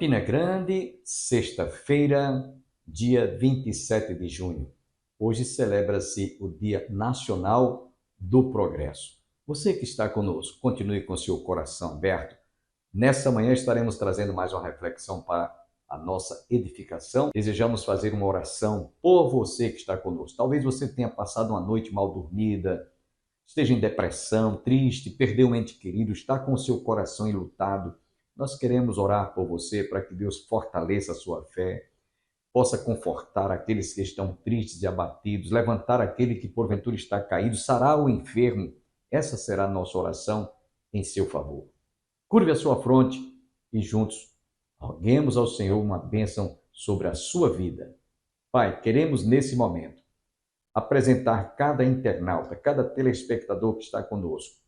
Campina Grande, sexta-feira, dia 27 de junho. Hoje celebra-se o Dia Nacional do Progresso. Você que está conosco, continue com seu coração aberto. Nessa manhã estaremos trazendo mais uma reflexão para a nossa edificação. Desejamos fazer uma oração por você que está conosco. Talvez você tenha passado uma noite mal dormida, esteja em depressão, triste, perdeu um ente querido, está com o seu coração enlutado. Nós queremos orar por você para que Deus fortaleça a sua fé, possa confortar aqueles que estão tristes e abatidos, levantar aquele que porventura está caído, sarar o enfermo. Essa será a nossa oração em seu favor. Curve a sua fronte e juntos roguemos ao Senhor uma bênção sobre a sua vida. Pai, queremos nesse momento apresentar cada internauta, cada telespectador que está conosco.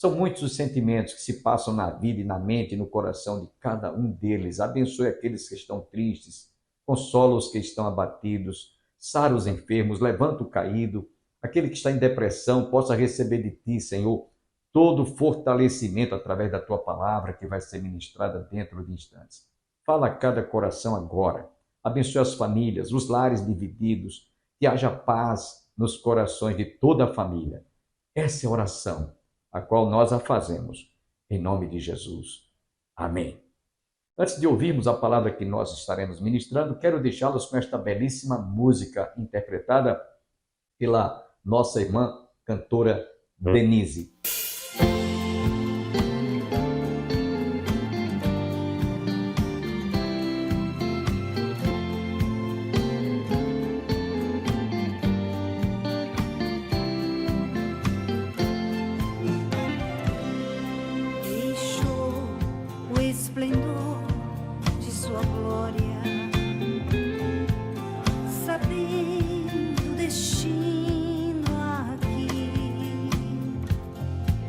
São muitos os sentimentos que se passam na vida e na mente e no coração de cada um deles. Abençoe aqueles que estão tristes, consola os que estão abatidos, sara os enfermos, levanta o caído, aquele que está em depressão possa receber de ti, Senhor, todo o fortalecimento através da tua palavra que vai ser ministrada dentro de instantes. Fala a cada coração agora. Abençoe as famílias, os lares divididos, que haja paz nos corações de toda a família. Essa é a oração a qual nós a fazemos, em nome de Jesus. Amém. Antes de ouvirmos a palavra que nós estaremos ministrando, quero deixá-los com esta belíssima música interpretada pela nossa irmã cantora Denise.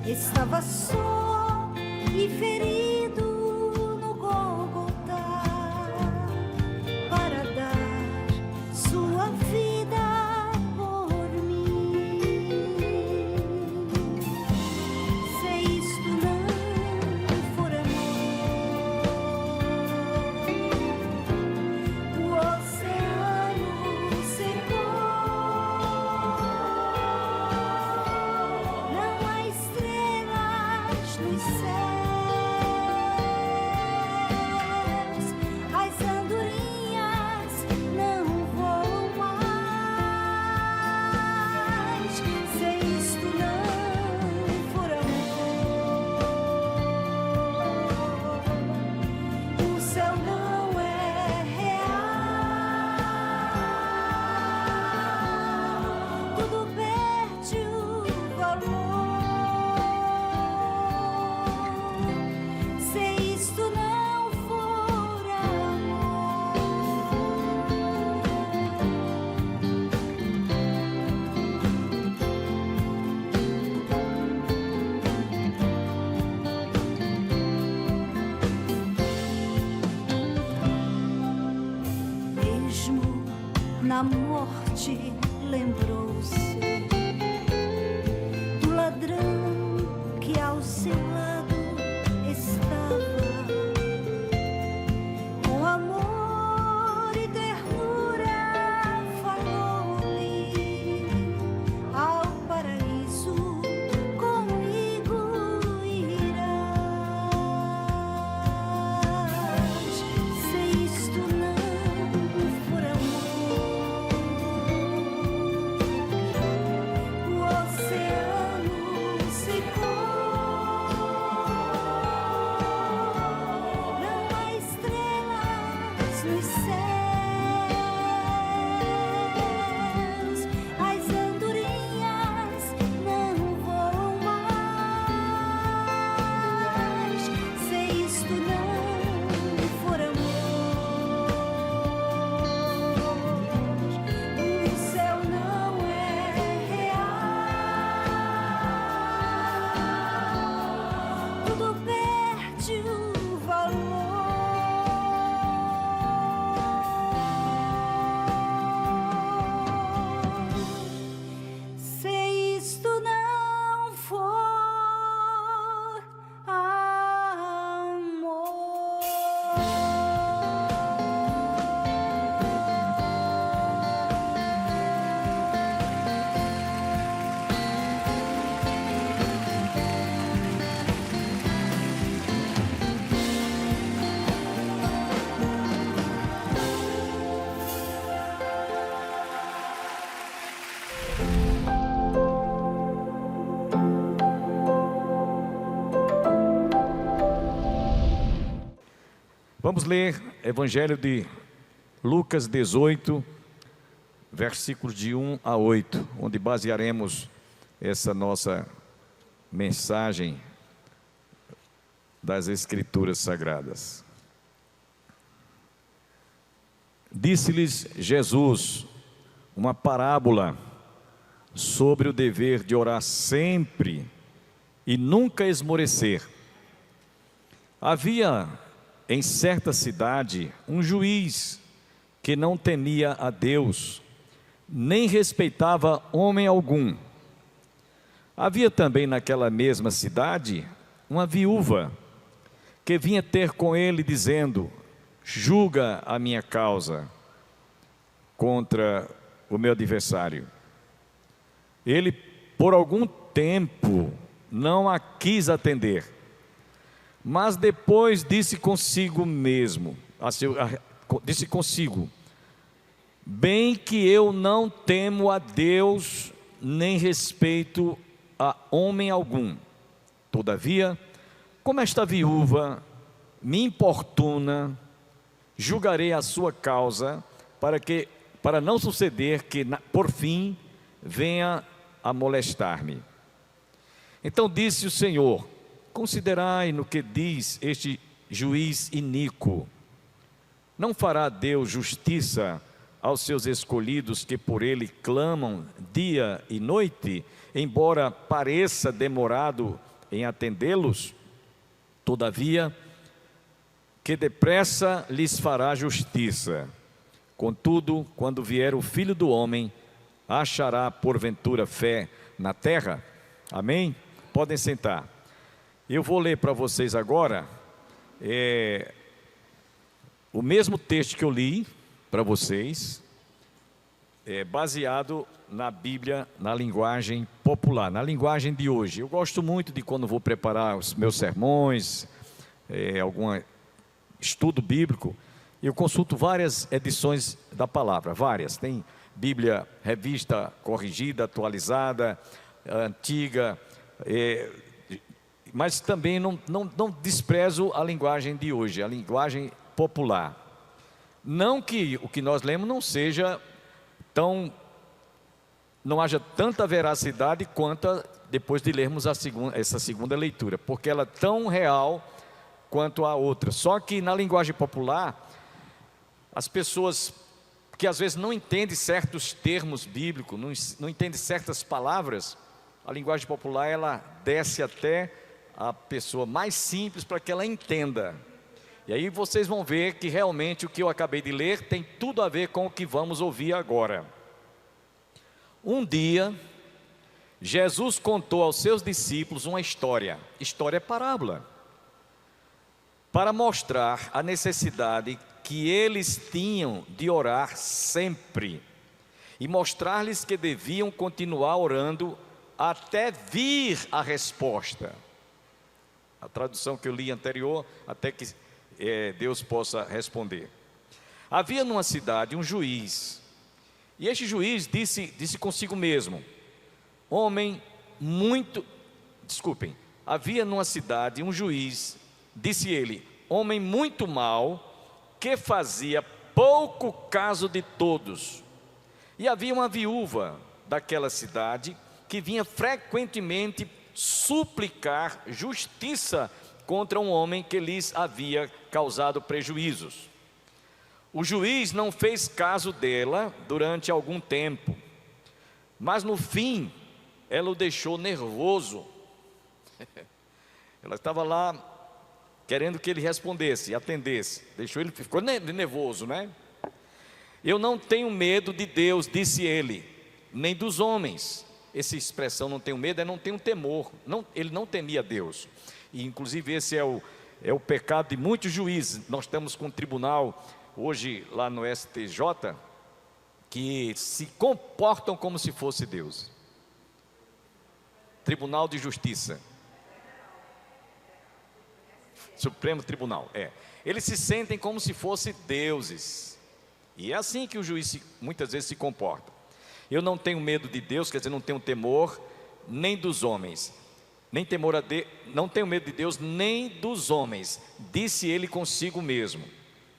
Estava só e ferido no Gólgota para dar sua vida por mim. Se isto não for amor, o oceano secou. Não há estrelas nos céus, as andorinhas não voam mais. Se isto não for amor, o céu não é real. Tudo perde o valor. Se isto não for amor, mesmo na morte lembrou-se do ladrão que ao seu lado estava, com amor e ternura falou-lhe: ao paraíso comigo irás. Se isto não for amor, Vamos ler Evangelho de Lucas 18, versículos de 1 a 8, onde basearemos essa nossa mensagem das Escrituras Sagradas. Disse-lhes Jesus uma parábola sobre o dever de orar sempre e nunca esmorecer. Havia em certa cidade um juiz que não temia a Deus, nem respeitava homem algum. Havia também naquela mesma cidade uma viúva que vinha ter com ele dizendo: julga a minha causa contra o meu adversário. Ele, por algum tempo, não a quis atender, mas depois disse consigo mesmo, disse consigo: bem que eu não temo a Deus, nem respeito a homem algum. Todavia, como esta viúva me importuna, julgarei a sua causa, para não suceder que, por fim, venha a molestar-me. Então disse o Senhor: considerai no que diz este juiz iníquo. Não fará Deus justiça aos seus escolhidos que por ele clamam dia e noite, embora pareça demorado em atendê-los? Todavia, que depressa lhes fará justiça. Contudo, quando vier o Filho do Homem, achará porventura fé na terra? Amém? Podem sentar. Eu vou ler para vocês agora o mesmo texto que eu li para vocês, baseado na Bíblia, na linguagem popular, na linguagem de hoje. Eu gosto muito de, quando vou preparar os meus sermões, algum estudo bíblico, eu consulto várias edições da palavra, várias. Tem Bíblia revista, corrigida, atualizada, antiga, mas também não desprezo a linguagem de hoje, a linguagem popular. Não que o que nós lemos não seja não haja tanta veracidade quanto depois de lermos essa segunda leitura, porque ela é tão real quanto a outra. Só que na linguagem popular, as pessoas que às vezes não entendem certos termos bíblicos, não entendem certas palavras, a linguagem popular ela desce até a pessoa mais simples para que ela entenda. E aí vocês vão ver que realmente o que eu acabei de ler tem tudo a ver com o que vamos ouvir agora. Um dia, Jesus contou aos seus discípulos uma história parábola, para mostrar a necessidade que eles tinham de orar sempre, e mostrar-lhes que deviam continuar orando até vir a resposta. A tradução que eu li anterior, até que Deus possa responder. Havia numa cidade um juiz, e este juiz disse consigo mesmo: havia numa cidade um juiz, disse ele, homem muito mau, que fazia pouco caso de todos. E havia uma viúva daquela cidade, que vinha frequentemente suplicar justiça contra um homem que lhes havia causado prejuízos. O juiz não fez caso dela durante algum tempo, mas no fim ela o deixou nervoso. Ela estava lá querendo que ele respondesse, atendesse, ficou nervoso, né? Eu não tenho medo de Deus, disse ele, nem dos homens. Essa expressão, não tenho medo, não tenho temor. Ele não temia Deus. E inclusive esse é o pecado de muitos juízes. Nós estamos com um tribunal hoje lá no STJ, que se comportam como se fosse Deus. Tribunal de Justiça, Supremo Tribunal, eles se sentem como se fossem deuses, e é assim que o juiz muitas vezes se comporta. Eu não tenho medo de Deus, quer dizer, não tenho temor nem dos homens, não tenho medo de Deus nem dos homens, disse ele consigo mesmo.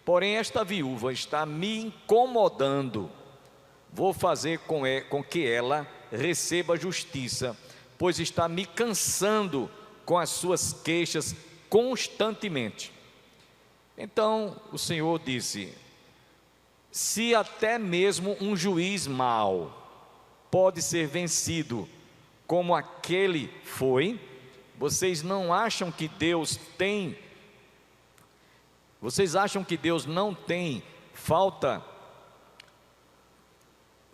Porém, esta viúva está me incomodando. Vou fazer com que ela receba justiça, pois está me cansando com as suas queixas constantemente. Então o Senhor disse: se até mesmo um juiz mau pode ser vencido como aquele foi, vocês acham que Deus não tem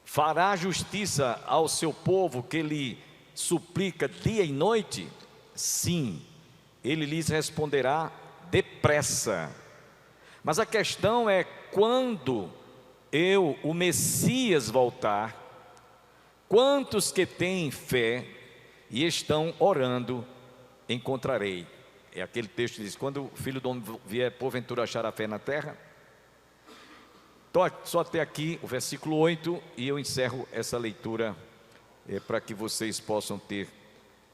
fará justiça ao seu povo que lhe suplica dia e noite? Sim, ele lhes responderá depressa. Mas a questão é, quando o Messias voltar, quantos que têm fé e estão orando encontrarei? É aquele texto que diz: quando o Filho do Homem vier, porventura achará fé na terra? Só até aqui o versículo 8, e eu encerro essa leitura para que vocês possam ter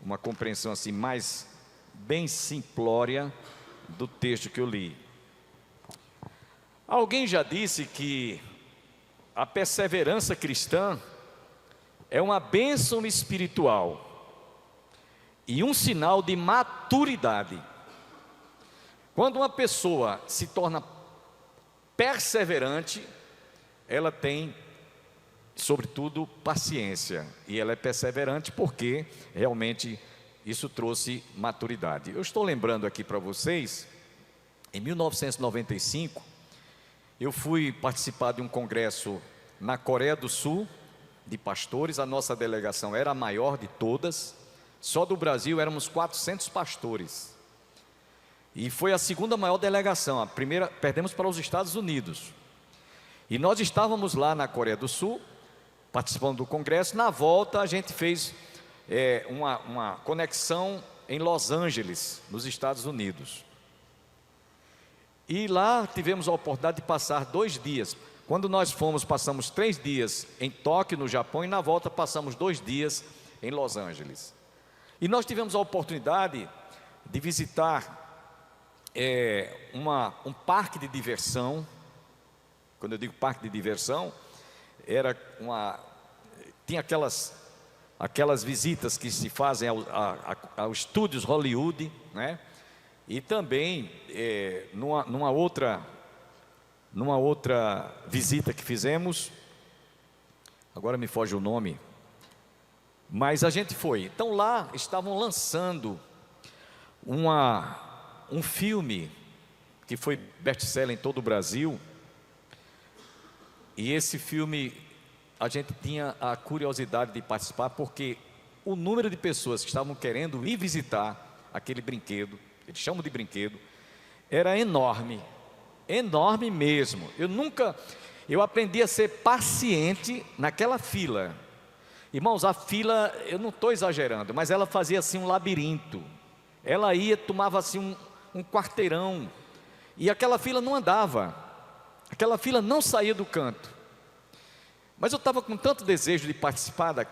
uma compreensão assim mais bem simplória do texto que eu li. Alguém já disse que a perseverança cristã é uma bênção espiritual e um sinal de maturidade. Quando uma pessoa se torna perseverante, ela tem, sobretudo, paciência, e ela é perseverante porque realmente isso trouxe maturidade. Eu estou lembrando aqui para vocês, em 1995, eu fui participar de um congresso na Coreia do Sul, de pastores. A nossa delegação era a maior de todas, só do Brasil éramos 400 pastores, e foi a segunda maior delegação. A primeira perdemos para os Estados Unidos, e nós estávamos lá na Coreia do Sul, participando do congresso. Na volta a gente fez uma conexão em Los Angeles, nos Estados Unidos, e lá tivemos a oportunidade de passar 2 dias. Quando nós fomos, passamos 3 dias em Tóquio, no Japão, e na volta passamos 2 dias em Los Angeles. E nós tivemos a oportunidade de visitar um parque de diversão. Quando eu digo parque de diversão, tinha aquelas visitas que se fazem aos estúdios Hollywood, né? E também numa outra visita que fizemos, agora me foge o nome, mas a gente foi. Então lá estavam lançando um filme que foi best-seller em todo o Brasil, e esse filme a gente tinha a curiosidade de participar, porque o número de pessoas que estavam querendo ir visitar aquele brinquedo, eles chamam de brinquedo, era enorme, enorme mesmo. Eu aprendi a ser paciente naquela fila. Irmãos, a fila, eu não estou exagerando, mas ela fazia assim um labirinto. Ela tomava assim um quarteirão, e aquela fila não andava, aquela fila não saía do canto. Mas eu estava com tanto desejo de participar de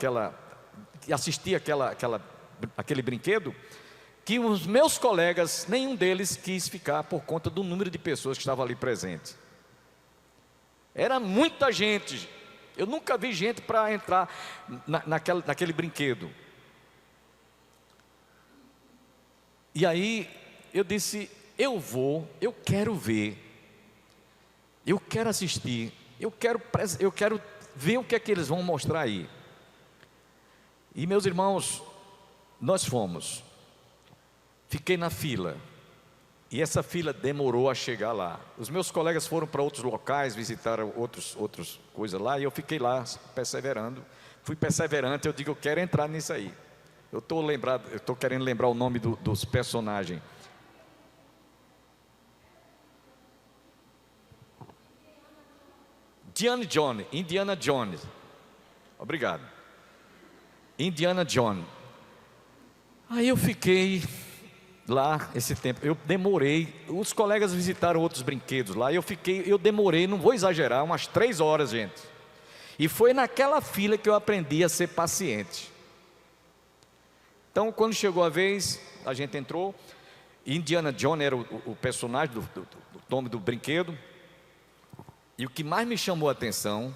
assistir aquele brinquedo, que os meus colegas, nenhum deles quis ficar por conta do número de pessoas que estavam ali presentes. Era muita gente. Eu nunca vi gente para entrar naquele brinquedo. E aí eu disse: eu quero ver, eu quero assistir, eu quero ver o que é que eles vão mostrar aí. E meus irmãos, nós fomos. Fiquei na fila, e essa fila demorou a chegar lá. Os meus colegas foram para outros locais, visitaram outras coisas lá, e eu fiquei lá perseverando. Fui perseverante. Eu digo: eu quero entrar nisso aí. Eu estou querendo lembrar o nome dos personagens. Indiana Jones. Obrigado. Indiana Jones. Aí eu fiquei lá esse tempo. Eu demorei. Os colegas visitaram outros brinquedos lá. Eu demorei, não vou exagerar, umas 3 horas, gente. E foi naquela fila que eu aprendi a ser paciente. Então, quando chegou a vez, a gente entrou. Indiana Jones era o personagem do nome do brinquedo. E o que mais me chamou a atenção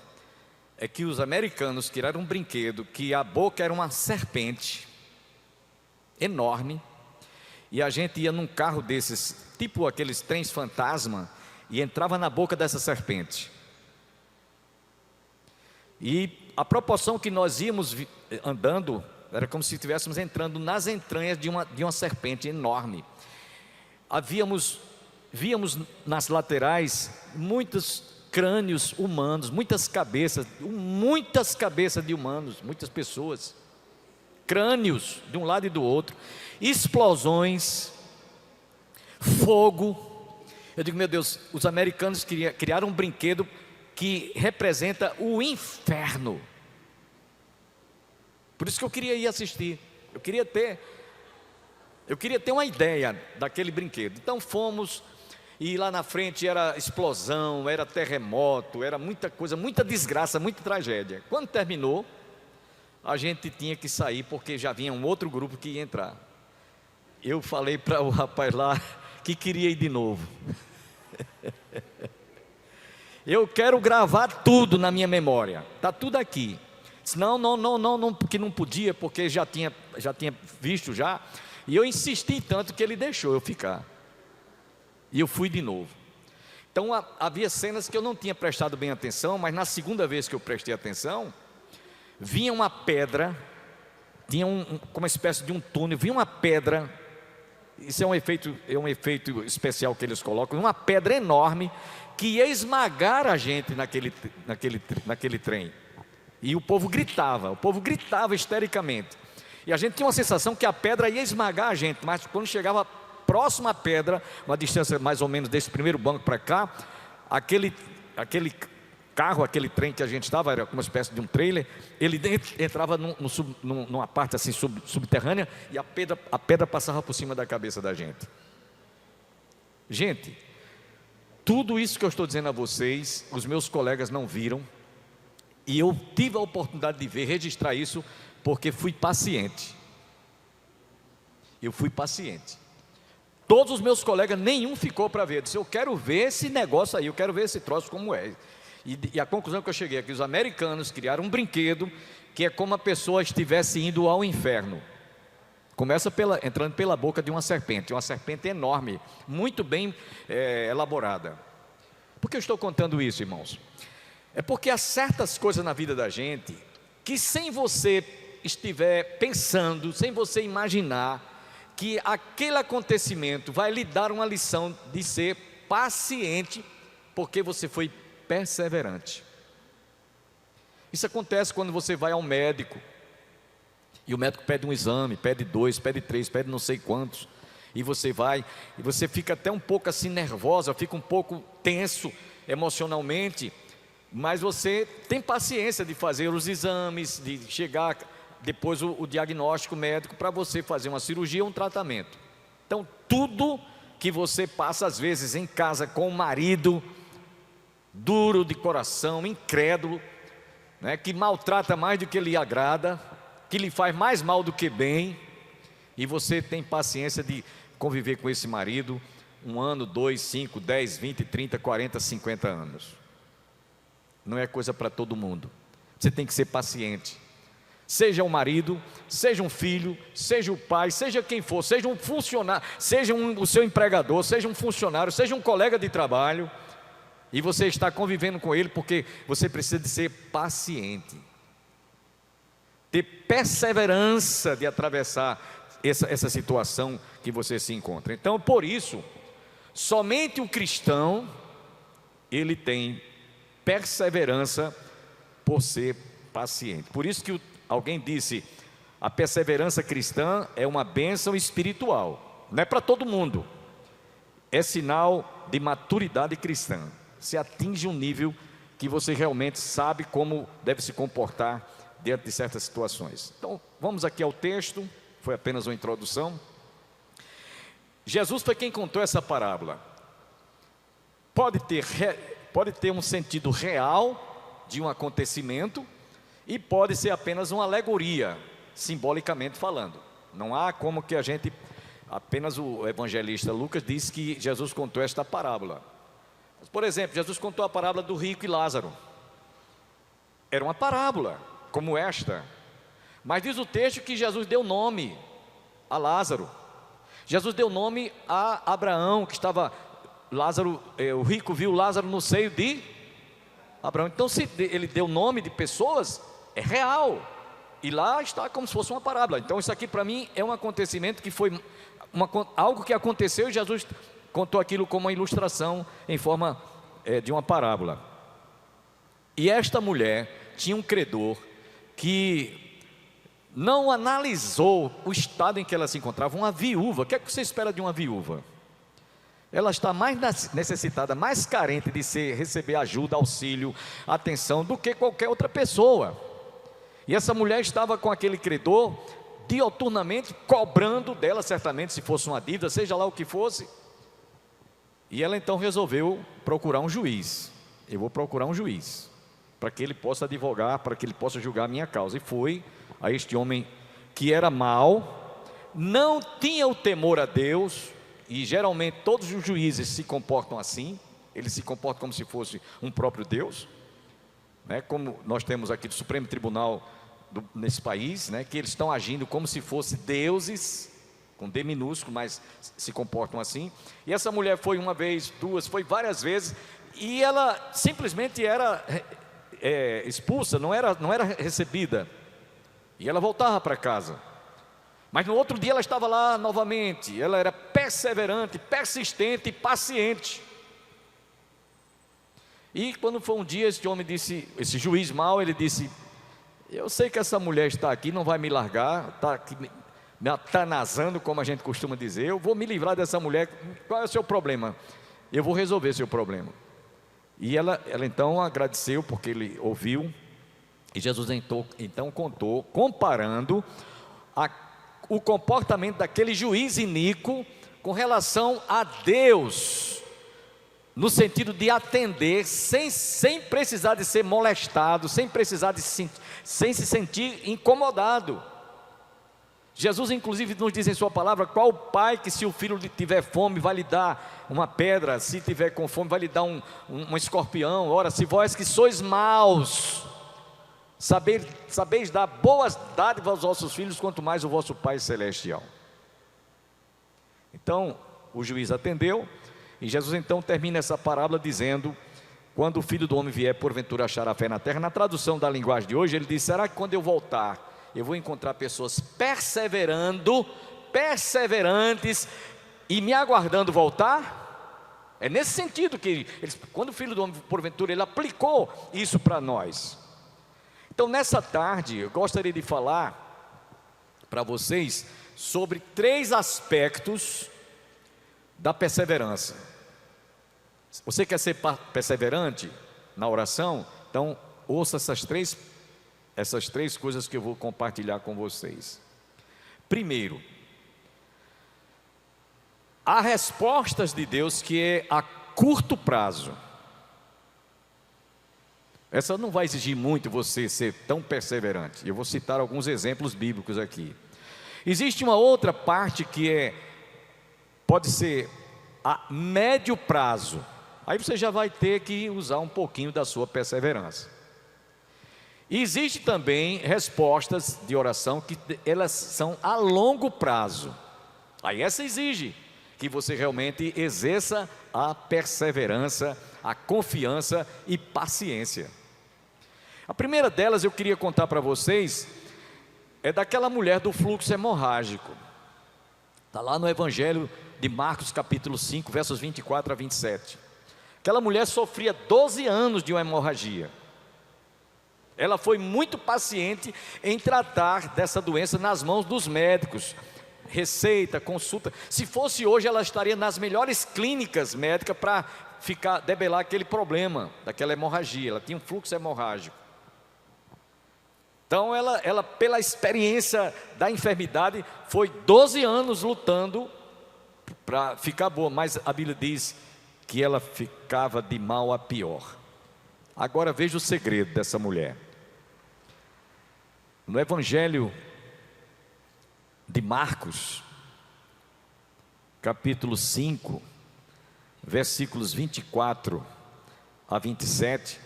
é que os americanos criaram um brinquedo que a boca era uma serpente enorme, e a gente ia num carro desses, tipo aqueles trens fantasma, e entrava na boca dessa serpente. E a proporção que nós íamos andando era como se estivéssemos entrando nas entranhas de uma serpente enorme. Víamos nas laterais muitos crânios humanos, muitas cabeças de humanos, muitas pessoas, crânios de um lado e do outro, explosões, fogo. Eu digo, meu Deus, os americanos criaram um brinquedo que representa o inferno. Por isso que eu queria ir assistir. Eu queria ter uma ideia daquele brinquedo. Então fomos, e lá na frente era explosão, era terremoto, era muita coisa, muita desgraça, muita tragédia. Quando terminou, a gente tinha que sair, porque já vinha um outro grupo que ia entrar. Eu falei para o rapaz lá que queria ir de novo. Eu quero gravar tudo na minha memória, está tudo aqui. Não, porque não podia, porque já tinha visto já. E eu insisti tanto que ele deixou eu ficar. E eu fui de novo. Então havia cenas que eu não tinha prestado bem atenção, mas na segunda vez que eu prestei atenção, vinha uma pedra, tinha como uma espécie de um túnel, vinha uma pedra. Isso é um efeito especial que eles colocam, uma pedra enorme que ia esmagar a gente naquele trem. E o povo gritava histericamente. E a gente tinha uma sensação que a pedra ia esmagar a gente, mas quando chegava próximo à pedra, uma distância mais ou menos desse primeiro banco para cá, aquele carro, aquele trem que a gente estava, era uma espécie de um trailer, ele entrava numa parte assim subterrânea, e a pedra passava por cima da cabeça da gente. Gente, tudo isso que eu estou dizendo a vocês, os meus colegas não viram, e eu tive a oportunidade de ver, registrar isso, porque fui paciente. Eu fui paciente. Todos os meus colegas, nenhum ficou para ver. Eu disse, eu quero ver esse negócio aí, eu quero ver esse troço como é. E a conclusão que eu cheguei é que os americanos criaram um brinquedo que é como a pessoa estivesse indo ao inferno. Começa entrando pela boca de uma serpente enorme, muito bem elaborada. Por que eu estou contando isso, irmãos? É porque há certas coisas na vida da gente que, sem você estiver pensando, sem você imaginar que aquele acontecimento vai lhe dar uma lição de ser paciente, porque você foi perseverante. Isso acontece quando você vai ao médico, e o médico pede um exame, pede 2, pede 3, pede não sei quantos, e você vai, e você fica até um pouco assim nervosa, fica um pouco tenso emocionalmente, mas você tem paciência de fazer os exames, de chegar depois o diagnóstico médico para você fazer uma cirurgia ou um tratamento. Então tudo que você passa às vezes em casa com o marido, duro de coração, incrédulo, né, que maltrata mais do que lhe agrada, que lhe faz mais mal do que bem, e você tem paciência de conviver com esse marido 1 ano, 2, 5, 10, 20, 30, 40, 50 anos. Não é coisa para todo mundo. Você tem que ser paciente. Seja o marido, seja um filho, seja o pai, seja quem for, seja um funcionário, seja o seu empregador, seja um funcionário, seja um colega de trabalho, e você está convivendo com ele porque você precisa de ser paciente, ter perseverança de atravessar essa situação que você se encontra. Então, por isso, somente o cristão, ele tem perseverança por ser paciente. Por isso que alguém disse, a perseverança cristã é uma bênção espiritual, não é para todo mundo, é sinal de maturidade cristã. Você atinge um nível que você realmente sabe como deve se comportar diante de certas situações. Então, vamos aqui ao texto, foi apenas uma introdução. Jesus foi quem contou essa parábola. Pode ter um sentido real de um acontecimento, e pode ser apenas uma alegoria, simbolicamente falando. Não há como que apenas o evangelista Lucas diz que Jesus contou esta parábola. Por exemplo, Jesus contou a parábola do rico e Lázaro. Era uma parábola, como esta. Mas diz o texto que Jesus deu nome a Lázaro. Jesus deu nome a Abraão, que estava... Lázaro, o rico viu Lázaro no seio de Abraão. Então, se ele deu nome de pessoas, é real. E lá está como se fosse uma parábola. Então, isso aqui para mim é um acontecimento que foi algo que aconteceu, e Jesus contou aquilo como uma ilustração em forma de uma parábola. E esta mulher tinha um credor que não analisou o estado em que ela se encontrava. Uma viúva. O que é que você espera de uma viúva? Ela está mais necessitada, mais carente de receber ajuda, auxílio, atenção do que qualquer outra pessoa. E essa mulher estava com aquele credor dioturnamente cobrando dela, certamente, se fosse uma dívida, seja lá o que fosse. E ela então resolveu procurar um juiz. Eu vou procurar um juiz, para que ele possa advogar, para que ele possa julgar a minha causa. E foi a este homem que era mau, não tinha o temor a Deus, e geralmente todos os juízes se comportam assim, eles se comportam como se fosse um próprio Deus, né? Como nós temos aqui do Supremo Tribunal nesse país, né? Que eles estão agindo como se fossem deuses, com D minúsculo, mas se comportam assim. E essa mulher foi uma vez, duas, foi várias vezes, e ela simplesmente era expulsa, não era recebida, e ela voltava para casa. Mas no outro dia ela estava lá novamente. Ela era perseverante, persistente e paciente. E quando foi um dia, esse homem disse, esse juiz mau, ele disse: eu sei que essa mulher está aqui, não vai me largar, está aqui me atanazando, como a gente costuma dizer. Eu vou me livrar dessa mulher. Qual é o seu problema? Eu vou resolver seu problema. E ela então agradeceu, porque ele ouviu. E Jesus então contou, comparando o comportamento daquele juiz iníquo com relação a Deus, no sentido de atender sem precisar de ser molestado, sem precisar sem se sentir incomodado. Jesus inclusive nos diz em sua palavra: qual pai que, se o filho tiver fome, vai lhe dar uma pedra, se tiver com fome vai lhe dar um escorpião? Ora, se vós que sois maus sabeis dar boas dádivas aos vossos filhos, quanto mais o vosso Pai Celestial. Então o juiz atendeu, e Jesus então termina essa parábola dizendo: quando o Filho do Homem vier, porventura achará fé na terra. Na tradução da linguagem de hoje, ele diz: será que quando eu voltar, eu vou encontrar pessoas perseverantes e me aguardando voltar? É nesse sentido que quando o Filho do Homem, porventura, ele aplicou isso para nós. Então, nessa tarde, eu gostaria de falar para vocês sobre 3 aspectos da perseverança. Você quer ser perseverante na oração? Então, ouça essas três coisas que eu vou compartilhar com vocês. Primeiro, há respostas de Deus que é a curto prazo. Essa não vai exigir muito você ser tão perseverante. Eu vou citar alguns exemplos bíblicos aqui. Existe uma outra parte que pode ser a médio prazo. Aí você já vai ter que usar um pouquinho da sua perseverança. E existe também respostas de oração que elas são a longo prazo. Aí essa exige que você realmente exerça a perseverança, a confiança e paciência. A primeira delas eu queria contar para vocês é daquela mulher do fluxo hemorrágico. Está lá no Evangelho de Marcos capítulo 5, versos 24 a 27. Aquela mulher sofria 12 anos de uma hemorragia. Ela foi muito paciente em tratar dessa doença nas mãos dos médicos. Receita, consulta. Se fosse hoje, ela estaria nas melhores clínicas médicas para debelar aquele problema daquela hemorragia. Ela tinha um fluxo hemorrágico. Então ela pela experiência da enfermidade, foi 12 anos lutando para ficar boa. Mas a Bíblia diz que ela ficava de mal a pior. Agora veja o segredo dessa mulher. No Evangelho de Marcos, capítulo 5, versículos 24 a 27,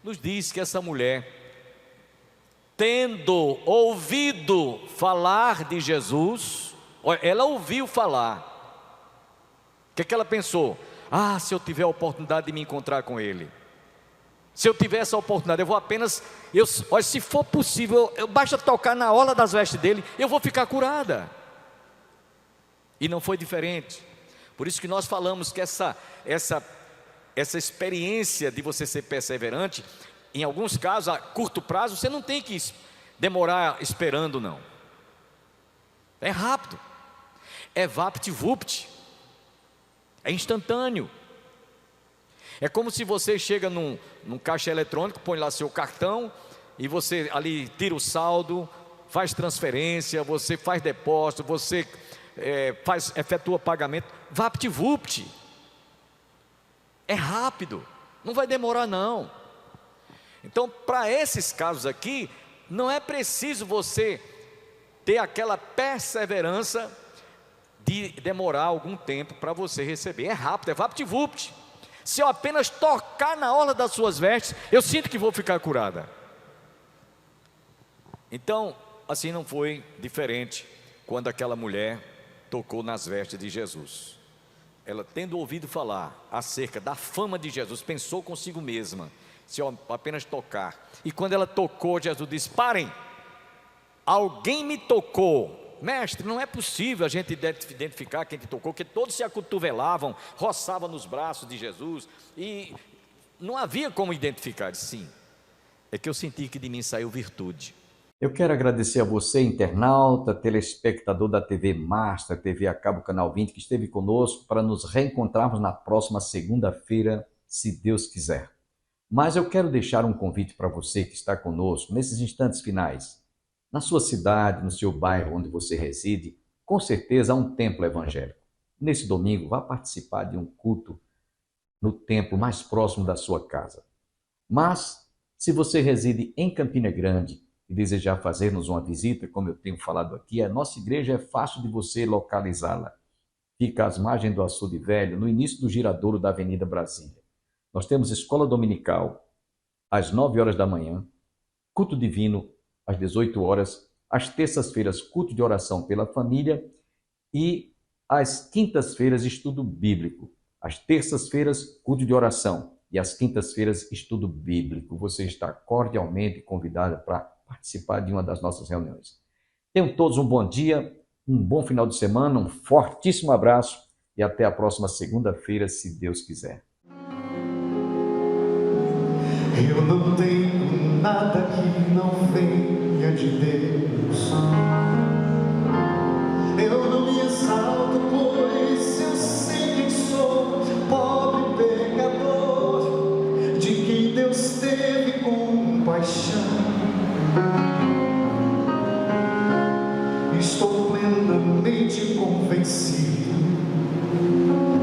nos diz que essa mulher, tendo ouvido falar de Jesus, ela ouviu falar. O que é que ela pensou? Ah, se eu tiver a oportunidade de me encontrar com Ele, se eu tiver essa oportunidade, eu vou apenas, olha, se for possível, basta tocar na orla das vestes dele, eu vou ficar curada. E não foi diferente. Por isso que nós falamos que essa experiência de você ser perseverante, em alguns casos, a curto prazo, você não tem que demorar esperando, não. É rápido, é vapt-vupt, é instantâneo. É como se você chega num caixa eletrônico, põe lá seu cartão, e você ali tira o saldo, faz transferência, você faz depósito, você efetua pagamento, vapt-vupt. É rápido, não vai demorar não. Então, para esses casos aqui, não é preciso você ter aquela perseverança de demorar algum tempo para você receber. É rápido, é vapt-vupt. Se eu apenas tocar na orla das suas vestes, eu sinto que vou ficar curada. Então, assim não foi diferente quando aquela mulher tocou nas vestes de Jesus. Ela, tendo ouvido falar acerca da fama de Jesus, pensou consigo mesma, se eu apenas tocar. E quando ela tocou, Jesus disse: parem, alguém me tocou. Mestre, não é possível a gente identificar quem te tocou, porque todos se acotovelavam, roçavam nos braços de Jesus, e não havia como identificar. Sim, é que eu senti que de mim saiu virtude. Eu quero agradecer a você, internauta, telespectador da TV Master, TV a cabo Canal 20, que esteve conosco para nos reencontrarmos na próxima segunda-feira, se Deus quiser. Mas eu quero deixar um convite para você que está conosco nesses instantes finais. Na sua cidade, no seu bairro onde você reside, com certeza há um templo evangélico. Nesse domingo, vá participar de um culto no templo mais próximo da sua casa. Mas, se você reside em Campina Grande e desejar fazer-nos uma visita, como eu tenho falado aqui, a nossa igreja é fácil de você localizá-la. Fica às margens do Açude Velho, no início do giradouro da Avenida Brasília. Nós temos escola dominical às 9 horas da manhã, culto divino às 18 horas, às terças-feiras, culto de oração pela família e às quintas-feiras, estudo bíblico. Às terças-feiras, culto de oração e às quintas-feiras, estudo bíblico. Você está cordialmente convidado para participar de uma das nossas reuniões. Tenham todos um bom dia, um bom final de semana, um fortíssimo abraço e até a próxima segunda-feira, se Deus quiser. Eu não tenho nada que não venha de Deus. Eu não me exalto, pois eu sei quem sou, pobre pecador, de quem Deus teve compaixão. Estou plenamente convencido,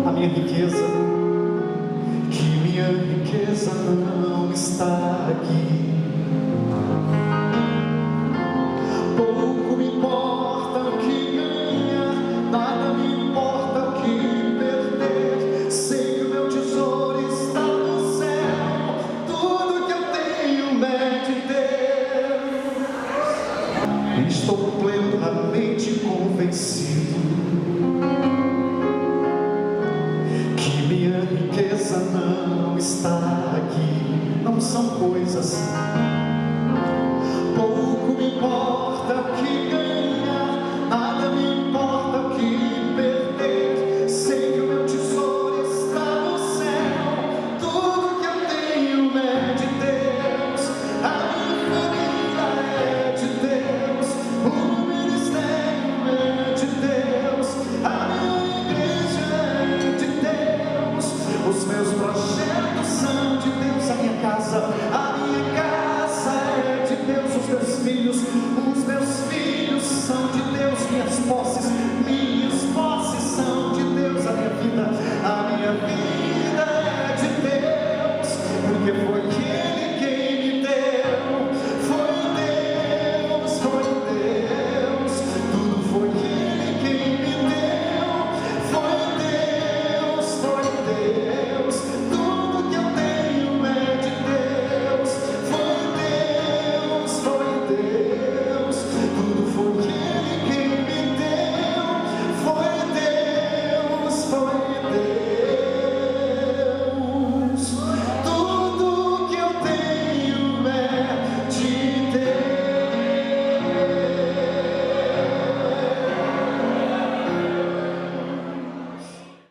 a minha riqueza, que minha riqueza não está aqui. Pouco me importa o que ganhar, nada me importa o que perder. Sei que o meu tesouro está no céu, tudo que eu tenho é de Deus. Estou plenamente convencido que minha riqueza não está aqui. Não são coisas. Pouco me importa o que ganhar, nada me importa o que perder. Sei que o meu tesouro está no céu, tudo que eu tenho é de Deus. A minha família é de Deus, o meu ministério é de Deus, a minha igreja é de Deus, os meus projetos são de Deus, a minha casa é de Deus, os meus filhos são de Deus, minhas posses são de Deus, a minha vida é de Deus, porque foi que